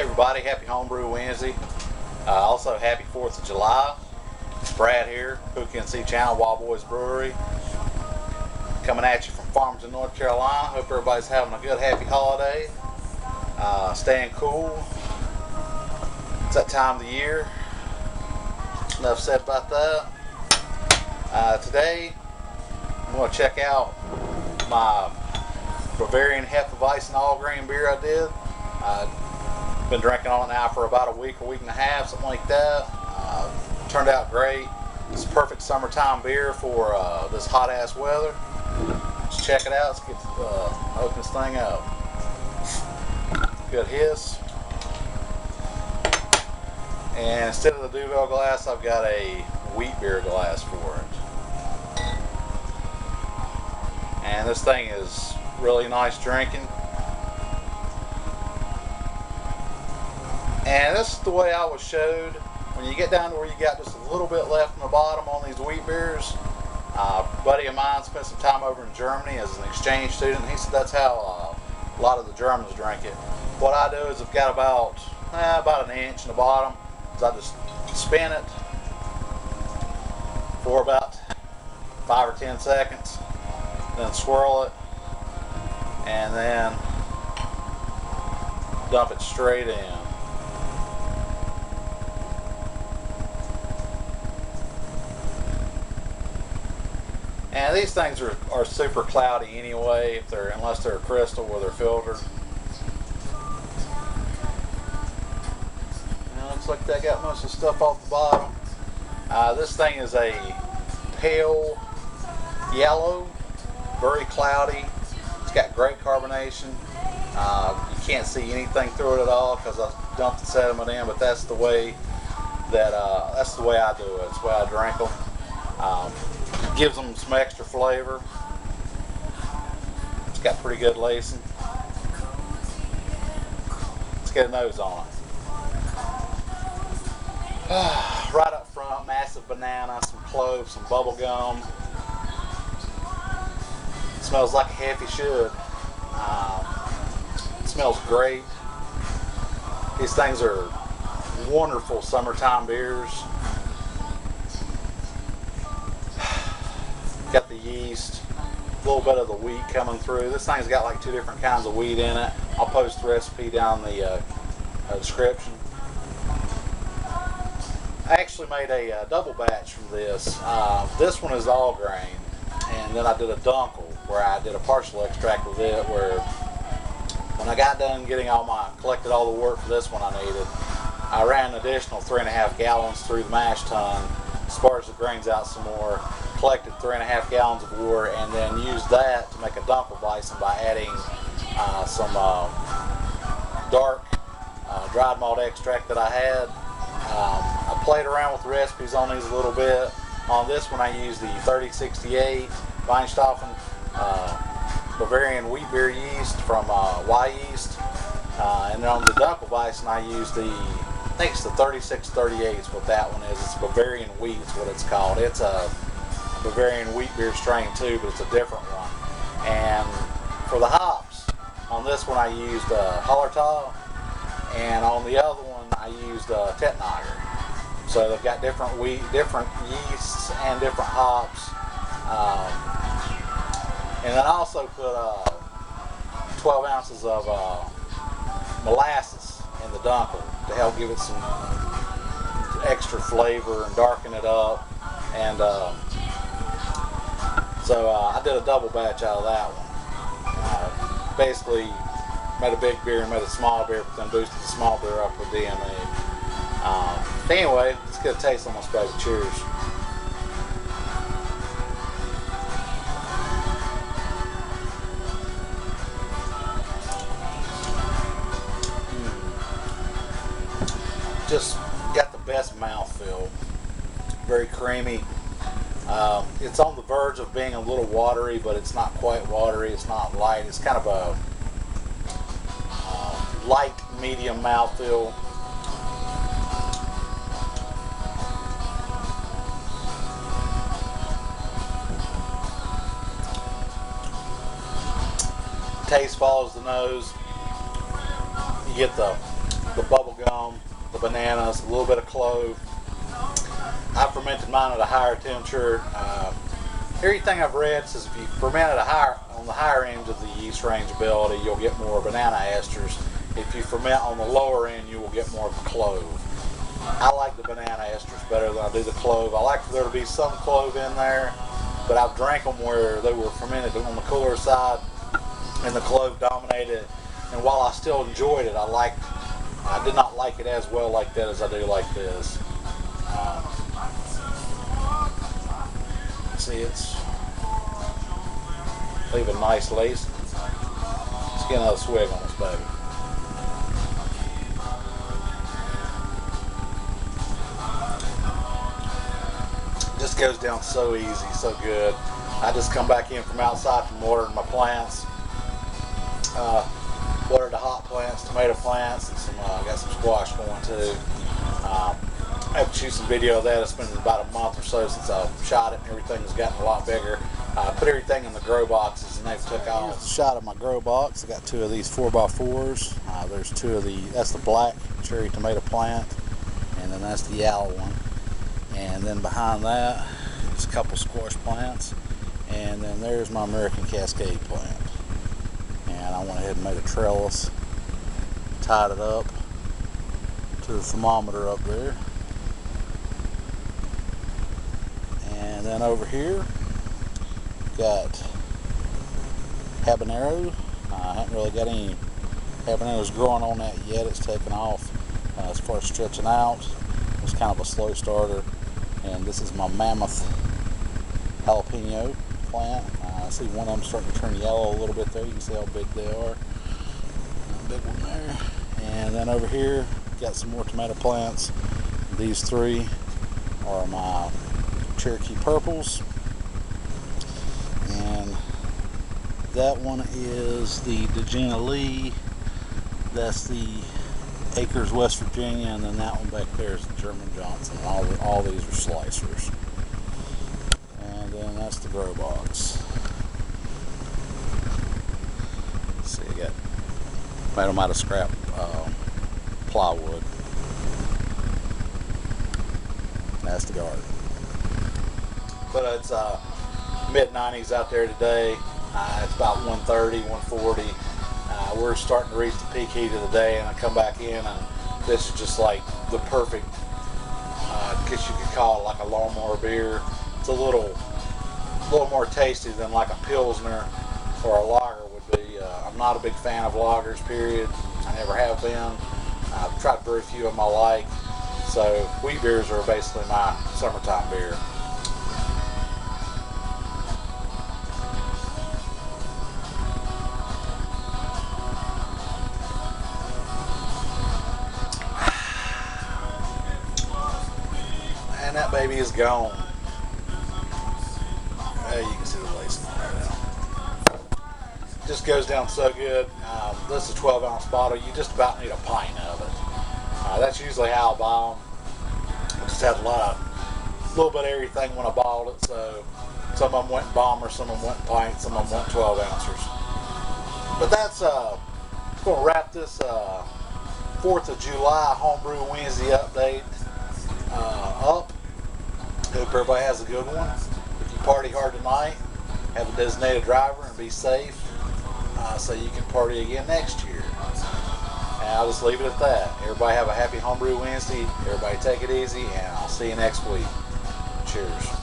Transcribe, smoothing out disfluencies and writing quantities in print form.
Hey everybody, happy Homebrew Wednesday. Also happy 4th of July. It's Brad here, Pookanc channel, Wild Boys Brewery. Coming at you from Farmington, North Carolina. Hope everybody's having a good, happy holiday. Staying cool. It's that time of the year. Enough said about that. Today, I'm going to check out my Weizen Hefe Weizen all-grain beer I did. Been drinking on it now for about a week and a half, something like that. Turned out great. It's perfect summertime beer for this hot ass weather. Let's check it out. Let's get open this thing up. Good hiss. And instead of the Duvel glass, I've got a wheat beer glass for it. And this thing is really nice drinking. And this is the way I was showed. When you get down to where you got just a little bit left in the bottom on these wheat beers, a buddy of mine spent some time over in Germany as an exchange student. He said that's how a lot of the Germans drink it. What I do is I've got about an inch in the bottom. So I just spin it for about 5 or 10 seconds, then swirl it, and then dump it straight in. And these things are super cloudy anyway, unless they're a crystal or they're filtered. And it looks like they got most of the stuff off the bottom. This thing is a pale yellow, very cloudy. It's got great carbonation. You can't see anything through it at all because I dumped the sediment in, but that's the way that that's the way I do it. It's the way I drink them. Gives them some extra flavor. It's got pretty good lacing. Let's get a nose on it. Right up front, massive banana, some cloves, some bubble gum. It smells like a Hefe should. It smells great. These things are wonderful summertime beers. Got the yeast, a little bit of the wheat coming through. This thing's got like 2 different kinds of wheat in it. I'll post the recipe down the description. I actually made a double batch from this. This one is all grain, and then I did a dunkel where I did a partial extract with it. Where when I got done collected all the wort for this one I needed, I ran an additional 3.5 gallons through the mash tun, sparged the grains out some more, collected 3.5 gallons of wort, and then used that to make a Dunkel Weizen by adding some dark dried malt extract that I had. I played around with the recipes on these a little bit. On this one I used the 3068 Weinstoffen Bavarian wheat beer yeast from Wyeast. And then on the Dunkel Weizen I used I think it's the 3638 is what that one is. It's Bavarian wheat is what it's called. It's a Bavarian wheat beer strain too, but it's a different one. And for the hops, on this one I used Hallertau, and on the other one I used Tetnager. So they've got different yeasts and different hops. And then I also put 12 ounces of molasses in the Dunkel to help give it some extra flavor and darken it up. And so I did a double batch out of that one. Basically made a big beer and made a small beer, but then boosted the small beer up with DMA. Anyway, let's get a taste on this baby. Cheers. Just got the best mouthfeel. Very creamy. It's on the verge of being a little watery, but it's not quite watery. It's not light. It's kind of a light medium mouthfeel. Taste follows the nose. You get the gum, the bananas, a little bit of clove. I fermented mine at a higher temperature. Everything I've read says if you ferment at on the higher end of the yeast rangeability, you'll get more banana esters. If you ferment on the lower end, you will get more clove. I like the banana esters better than I do the clove. I like for there to be some clove in there, but I've drank them where they were fermented on the cooler side and the clove dominated. And while I still enjoyed it, I did not like it as well like that as I do like this. See, it's leave a nice lace. Let's get another swig on this baby. Just goes down so easy, so good. I just come back in from outside from watering my plants. Watered the hot plants, tomato plants, and some got some squash going too. I have to shoot some video of that. It's been about a month or so since I shot it, and everything has gotten a lot bigger. I put everything in the grow boxes, and they've took off. Here's a shot of my grow box. I got 2 of these 4x4s. There's 2 of that's the black cherry tomato plant, and then that's the yellow one. And then behind that, there's a couple squash plants, and then there's my American Cascade plant. And I went ahead and made a trellis, tied it up to the thermometer up there. And then over here, got habanero. I haven't really got any habaneros growing on that yet. It's taken off as far as stretching out. It's kind of a slow starter. And this is my mammoth jalapeno plant. I see one of them starting to turn yellow a little bit there. You can see how big they are. Big one there. And then over here, got some more tomato plants. These 3 are my Cherokee purples, and that one is the Degina Lee. That's the Acres, West Virginia, and then that one back there is the German Johnson. All these are slicers. And then that's the grow box. Let's see, I made them out of scrap plywood. That's the garden. But it's mid-90s out there today. It's about 130, 140. We're starting to reach the peak heat of the day, and I come back in, and this is just like the perfect, I guess you could call it like a lawnmower beer. It's a little more tasty than like a Pilsner or a lager would be. I'm not a big fan of lagers, period. I never have been. I've tried to brew a few of them I like. So wheat beers are basically my summertime beer. And that baby is gone. You can see the lace on there now. Just goes down so good. This is a 12-ounce bottle. You just about need a pint of it. That's usually how I buy them. I just had a little bit of everything when I bought it. So some of them went in bombers, some of them went in pints, some of them went 12 ounces. But that's going to wrap this 4th of July Homebrew Wednesday update up. Hope everybody has a good one. If you party hard tonight, have a designated driver and be safe so you can party again next year. And I'll just leave it at that. Everybody have a happy Homebrew Wednesday. Everybody take it easy, and I'll see you next week. Cheers.